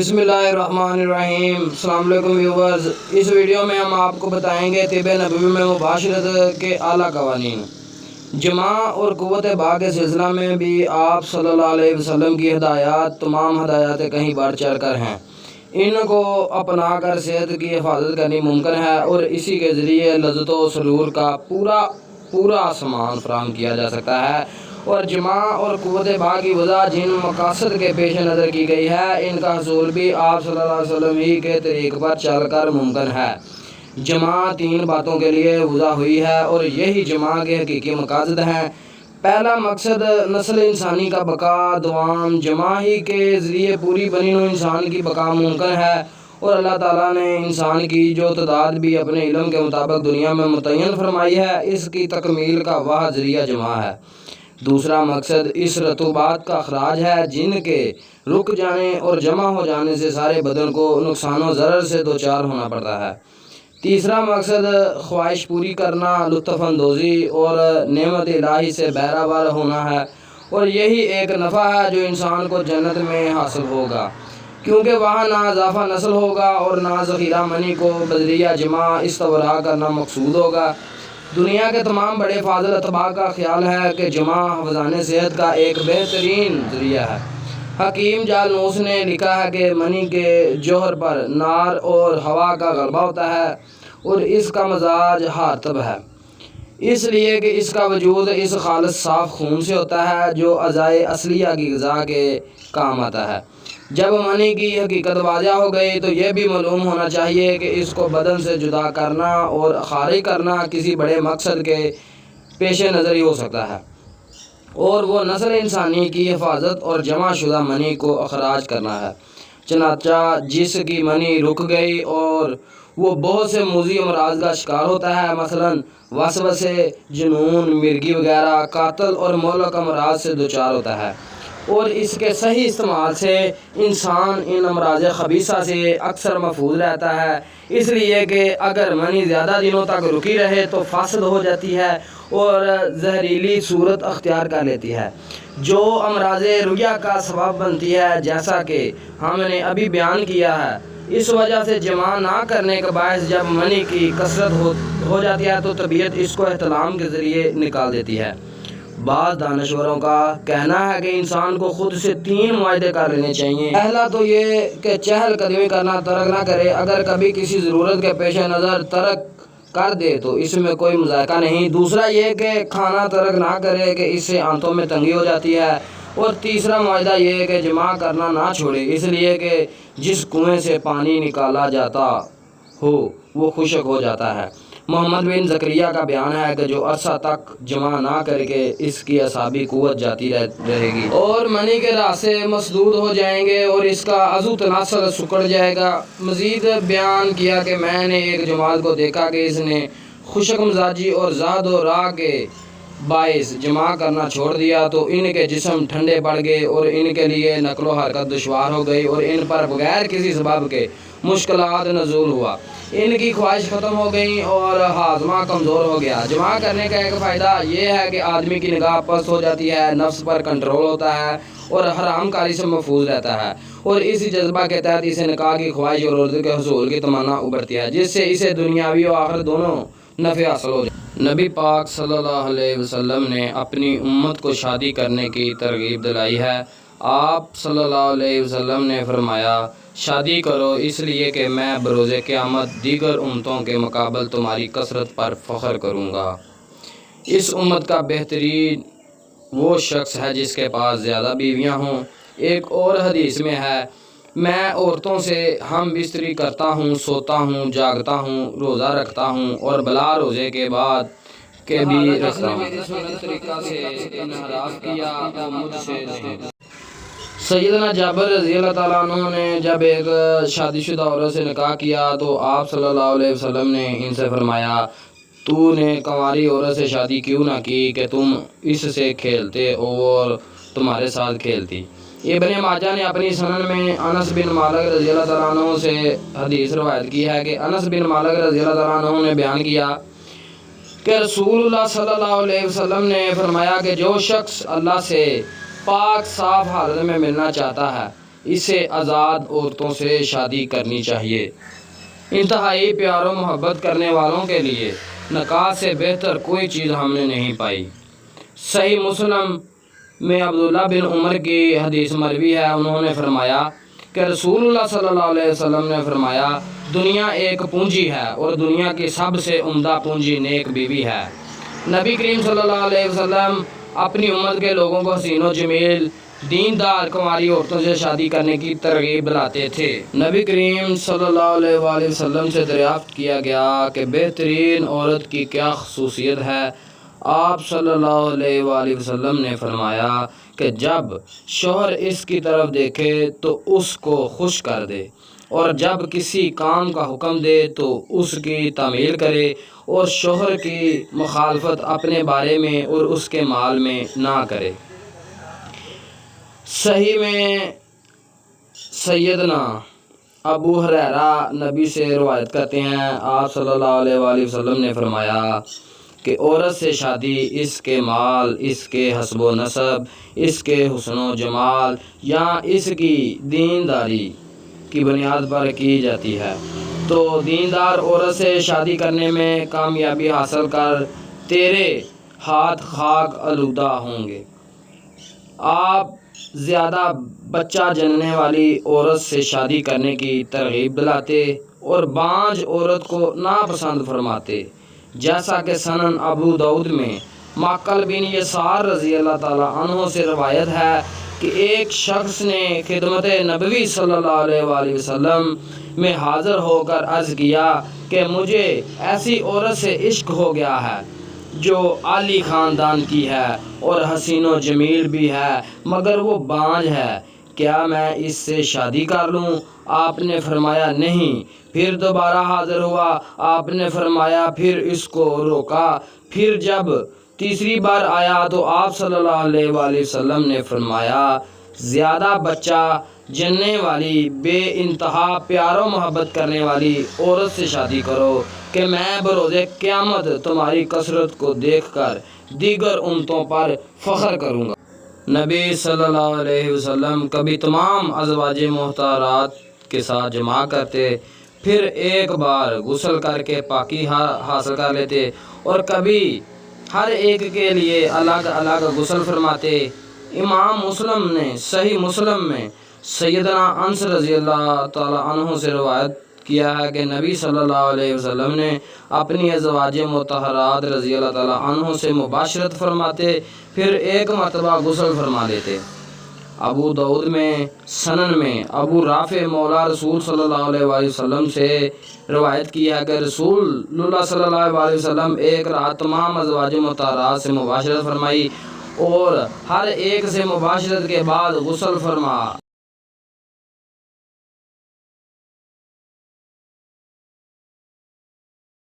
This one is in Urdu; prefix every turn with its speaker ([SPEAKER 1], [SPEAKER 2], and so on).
[SPEAKER 1] بسم اللہ الرحمن الرحیم۔ السلام علیکم ویورز، اس ویڈیو میں ہم آپ کو بتائیں گے طب نبوی میں مباشرت کے اعلیٰ قوانین۔ جماع اور قوت باء کے سلسلہ میں بھی آپ صلی اللہ علیہ وسلم کی ہدایات تمام ہدایات کہیں بڑھ چڑھ کر ہیں۔ ان کو اپنا کر صحت کی حفاظت کرنی ممکن ہے اور اسی کے ذریعے لذت و سرور کا پورا سامان فراہم کیا جا سکتا ہے۔ اور جماع اور قوت باء کی وضع جن مقاصد کے پیش نظر کی گئی ہے، ان کا حصول بھی آپ صلی اللہ علیہ وسلم ہی کے طریق پر چل کر ممکن ہے۔ جماع 3 باتوں کے لیے وضع ہوئی ہے اور یہی جماع کے حقیقی مقاصد ہیں۔ پہلا مقصد نسل انسانی کا بقا دوام، جماع ہی کے ذریعے پوری بنی نوع انسان کی بقا ممکن ہے اور اللہ تعالیٰ نے انسان کی جو تعداد بھی اپنے علم کے مطابق دنیا میں متعین فرمائی ہے، اس کی تکمیل کا واحد ذریعہ جماع ہے۔ دوسرا مقصد اس رطوبات کا اخراج ہے جن کے رک جانے اور جمع ہو جانے سے سارے بدن کو نقصان و ضرر سے دوچار ہونا پڑتا ہے۔ تیسرا مقصد خواہش پوری کرنا، لطف اندوزی اور نعمت الہی سے بہرہ ہونا ہے اور یہی ایک نفع ہے جو انسان کو جنت میں حاصل ہوگا، کیونکہ وہاں نہ اضافہ نسل ہوگا اور نہ ذخیرہ منی کو بذریعہ جماع استوراء کرنا مقصود ہوگا۔ دنیا کے تمام بڑے فاضل اتباع کا خیال ہے کہ جماع حفظان صحت کا ایک بہترین ذریعہ ہے۔ حکیم جالنوس نے لکھا ہے کہ منی کے جوہر پر نار اور ہوا کا غلبہ ہوتا ہے اور اس کا مزاج حارتب ہے، اس لیے کہ اس کا وجود اس خالص صاف خون سے ہوتا ہے جو اعضائے اصلیہ کی غذا کے کام آتا ہے۔ جب منی کی حقیقت واضح ہو گئی تو یہ بھی معلوم ہونا چاہیے کہ اس کو بدن سے جدا کرنا اور خارج کرنا کسی بڑے مقصد کے پیش نظر ہی ہو سکتا ہے، اور وہ نسل انسانی کی حفاظت اور جمع شدہ منی کو اخراج کرنا ہے۔ چنانچہ جس کی منی رک گئی اور وہ بہت سے موذی امراض کا شکار ہوتا ہے، مثلاً وسوسے، جنون، مرگی وغیرہ، قاتل اور مہلک امراض سے دوچار ہوتا ہے، اور اس کے صحیح استعمال سے انسان ان امراض خبیثہ سے اکثر محفوظ رہتا ہے، اس لیے کہ اگر منی زیادہ دنوں تک رکی رہے تو فاسد ہو جاتی ہے اور زہریلی صورت اختیار کر لیتی ہے جو امراض رویہ کا سبب بنتی ہے، جیسا کہ ہم نے ابھی بیان کیا ہے۔ اس وجہ سے جماع نہ کرنے کا باعث جب منی کی کثرت ہو جاتی ہے تو طبیعت اس کو احتلام کے ذریعے نکال دیتی ہے۔ بعض دانشوروں کا کہنا ہے کہ انسان کو خود سے 3 معاہدے کر لینے چاہیے۔ پہلا تو یہ کہ چہل قدمی کرنا ترک نہ کرے، اگر کبھی کسی ضرورت کے پیش نظر ترک کر دے تو اس میں کوئی مذائقہ نہیں۔ دوسرا یہ کہ کھانا ترک نہ کرے کہ اس سے آنتوں میں تنگی ہو جاتی ہے، اور تیسرا معاہدہ یہ کہ جماع کرنا نہ چھوڑے، اس لیے کہ جس کنویں سے پانی نکالا جاتا ہو وہ خشک ہو جاتا ہے۔ محمد بن زکریہ کا بیان ہے کہ جو عرصہ تک جماع نہ کر کے اس کی اعصابی قوت جاتی رہے گی اور منی کے راستے مسدود ہو جائیں گے اور اس کا عضو تناسل سکڑ جائے گا۔ مزید بیان کیا کہ میں نے ایک جماعت کو دیکھا کہ اس نے خشک مزاجی اور زہد و راہ کے باعث جماع کرنا چھوڑ دیا تو ان کے جسم ٹھنڈے پڑ گئے اور ان کے لیے نقل و حرکت دشوار ہو گئی اور ان پر بغیر کسی سبب کے مشکلات نزول ہوا، ان کی خواہش ختم ہو گئی اور ہاضمہ کمزور ہو گیا۔ جماع کرنے کا ایک فائدہ یہ ہے کہ آدمی کی نگاہ پست ہو جاتی ہے، نفس پر کنٹرول ہوتا ہے اور حرام کاری سے محفوظ رہتا ہے، اور اسی جذبہ کے تحت اسے نکاح کی خواہش اور عروج کے حصول کی تمنا ابھرتی ہے، جس سے اسے دنیاوی و آخرت دونوں نفع حاصل ہو جائے۔ نبی پاک صلی اللہ علیہ وسلم نے اپنی امت کو شادی کرنے کی ترغیب دلائی ہے۔ آپ صلی اللہ علیہ وسلم نے فرمایا، شادی کرو اس لیے کہ میں بروز قیامت دیگر امتوں کے مقابل تمہاری کثرت پر فخر کروں گا۔ اس امت کا بہترین وہ شخص ہے جس کے پاس زیادہ بیویاں ہوں۔ ایک اور حدیث میں ہے، میں عورتوں سے ہم بستری کرتا ہوں، سوتا ہوں، جاگتا ہوں، روزہ رکھتا ہوں اور بلا روزے کے بعد کے بھی رکھتا ہوں۔ سیدنا جابر رضی اللہ تعالیٰ عنہ نے جب ایک شادی شدہ عورت سے نکاح کیا تو آپ صلی اللہ علیہ وسلم نے ان سے فرمایا، تو نے کنواری عورت سے شادی کیوں نہ کی کہ تم اس سے کھیلتے اور تمہارے ساتھ کھیلتی۔ ابن ماجہ نے اپنی سنن میں انس بن مالک رضی اللہ تعالیٰ عنہ سے حدیث روایت کی ہے کہ انس بن مالک رضی اللہ تعالیٰ عنہ نے بیان کیا کہ رسول اللہ صلی اللہ علیہ وسلم نے فرمایا کہ جو شخص اللہ سے پاک صاف حالت میں ملنا چاہتا ہے، اسے آزاد عورتوں سے شادی کرنی چاہیے۔ انتہائی پیار و محبت کرنے والوں کے لیے نکاح سے بہتر کوئی چیز ہم نے نہیں پائی۔ صحیح مسلم میں عبداللہ بن عمر کی حدیث مروی ہے، انہوں نے فرمایا کہ رسول اللہ صلی اللہ علیہ وسلم نے فرمایا، دنیا ایک پونجی ہے اور دنیا کی سب سے عمدہ پونجی نیک بیوی ہے۔ نبی کریم صلی اللہ علیہ وسلم اپنی امت کے لوگوں کو حسین و جمیل دیندار کنواری عورتوں سے شادی کرنے کی ترغیب دلاتے تھے۔ نبی کریم صلی اللہ علیہ وآلہ وسلم سے دریافت کیا گیا کہ بہترین عورت کی کیا خصوصیت ہے؟ آپ صلی اللہ علیہ وآلہ وسلم نے فرمایا کہ جب شوہر اس کی طرف دیکھے تو اس کو خوش کر دے، اور جب کسی کام کا حکم دے تو اس کی تعمیل کرے، اور شوہر کی مخالفت اپنے بارے میں اور اس کے مال میں نہ کرے۔ صحیح میں سیدنا ابو ہریرہ نبی سے روایت کرتے ہیں، آپ صلی اللہ علیہ وآلہ وسلم نے فرمایا کہ عورت سے شادی اس کے مال، اس کے حسب و نسب، اس کے حسن و جمال یا اس کی دینداری کی بنیاد پر کی جاتی ہے۔ تو دیندار عورت سے شادی کرنے میں کامیابی حاصل کر تیرے ہاتھ خاک آلودہ ہوں گے۔ آپ زیادہ بچہ جننے والی عورت سے شادی کرنے کی ترغیب دلاتے اور بانجھ عورت کو ناپسند فرماتے، جیسا کہ سنن ابو داؤد میں معقل بن یسار رضی اللہ تعالیٰ عنہ سے روایت ہے کہ ایک شخص نے خدمت نبوی صلی اللہ علیہ وآلہ وسلم میں حاضر ہو کر عرض کیا کہ مجھے ایسی عورت سے عشق ہو گیا ہے جو عالی خاندان کی ہے اور حسین و جمیل بھی ہے، مگر وہ بانجھ ہے، کیا میں اس سے شادی کر لوں؟ آپ نے فرمایا نہیں۔ پھر دوبارہ حاضر ہوا، آپ نے فرمایا پھر اس کو روکا۔ پھر جب تیسری بار آیا تو آپ صلی اللہ علیہ وآلہ وسلم نے فرمایا زیادہ بچہ جننے والی بے انتہا پیار و محبت کرنے والی عورت سے شادی کرو کہ میں بروز قیامت تمہاری کثرت کو دیکھ کر دیگر امتوں پر فخر کروں گا۔ نبی صلی اللہ علیہ وسلم کبھی تمام ازواج محترمات کے ساتھ جمع کرتے، پھر ایک بار غسل کر کے پاکی حاصل کر لیتے، اور کبھی ہر ایک کے لیے الگ الگ غسل فرماتے۔ امام مسلم نے صحیح مسلم میں سیدنا انس رضی اللہ تعالیٰ عنہ سے روایت کیا ہے کہ نبی صلی اللہ علیہ وسلم نے اپنی ازواج مطہرات رضی اللہ تعالیٰ عنہ سے مباشرت فرماتے، پھر ایک مرتبہ غسل فرما لیتے۔ ابو داؤد میں سنن میں ابو رافع مولا رسول صلی اللہ علیہ وآلہ وسلم سے روایت کی ہے کہ رسول اللہ صلی اللہ علیہ وسلم ایک رات تمام ازواج مطہرات سے مباشرت فرمائی اور ہر ایک سے مباشرت کے بعد غسل فرما